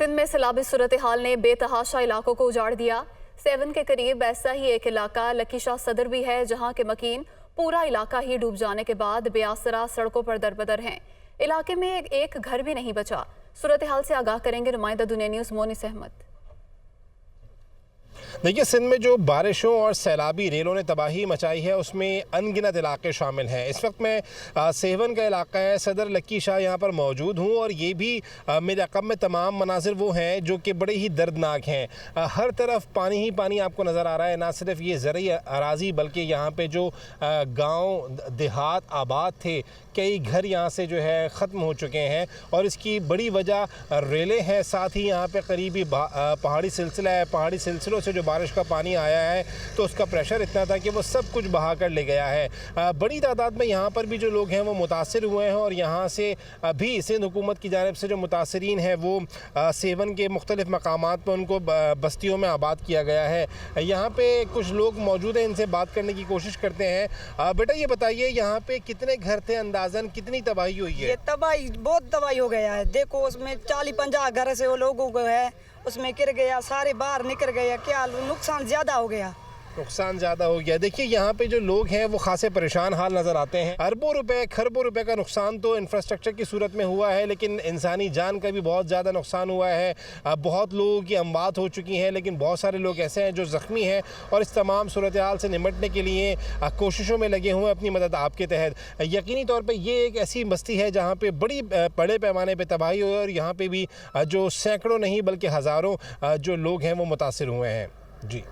सिंध में सैलाबी सूरत हाल ने बेतहाशा इलाकों को उजाड़ दिया। 7 के करीब ऐसा ही एक इलाका लकी शाह सदर भी है, जहां के मकीन पूरा इलाका ही डूब जाने के बाद बेआसरा सड़कों पर दरबदर हैं। इलाके में एक घर भी नहीं बचा। सूरत हाल से आगाह करेंगे नुमाइंदा दुनिया न्यूज़ मोनिस अहमद। देखिए, सिंध में जो बारिशों और सैलाबी रेलों ने तबाही मचाई है उसमें अनगिनत इलाके शामिल हैं। इस वक्त मैं 7 का इलाका है, सदर लकी शाह यहाँ पर मौजूद हूँ और ये भी मेरे अक़ब में तमाम मनाजिर वो हैं जो कि बड़े ही दर्दनाक हैं। हर तरफ पानी ही पानी आपको नज़र आ रहा है। ना सिर्फ ये ज़रई अराज़ी बल्कि यहाँ पे जो गाँव देहात आबाद थे, कई घर यहाँ से जो है ख़त्म हो चुके हैं और इसकी बड़ी वजह रेलें हैं। साथ ही यहाँ पे करीबी पहाड़ी सिलसिला है। पहाड़ी सिलसिलों से जो बारिश का पानी आया है तो उसका प्रेशर इतना था कि वो सब कुछ बहा कर ले गया है। बड़ी तादाद में यहाँ पर भी जो लोग हैं वो मुतासिर हुए हैं और यहाँ से भी सिंध हुकूमत की जानिब से जो मुतासरीन हैं वो 7 के मुख्तलिफ मकामात पर उनको बस्तियों में आबाद किया गया है। यहाँ पे कुछ लोग मौजूद हैं, इनसे बात करने की कोशिश करते हैं। बेटा ये बताइए, यहाँ पे कितने घर थे, अंदाजन कितनी तबाही हुई है? ये तबाही, बहुत तबाही हो गया है। देखो उसमें 40-50 घर से वो लोगों को है उसमें गिर गया, सारे बाहर निकल गया। क्या नुकसान ज़्यादा हो गया, नुकसान ज़्यादा हो गया। देखिए, यहाँ पे जो लोग हैं वो खासे परेशान हाल नज़र आते हैं। अरबों रुपए खरबों रुपए का नुकसान तो इंफ्रास्ट्रक्चर की सूरत में हुआ है, लेकिन इंसानी जान का भी बहुत ज़्यादा नुकसान हुआ है। बहुत लोगों की अमवात हो चुकी हैं, लेकिन बहुत सारे लोग ऐसे हैं जो ज़ख्मी हैं और इस तमाम सूरत हाल से निमटने के लिए कोशिशों में लगे हुए हैं अपनी मदद आपके तहत। यकीनी तौर पर ये एक ऐसी बस्ती है जहाँ पर बड़े पैमाने पर तबाही हुई और यहाँ पर भी जो सैकड़ों नहीं बल्कि हज़ारों जो लोग हैं वो मुतासिर हुए हैं। जी।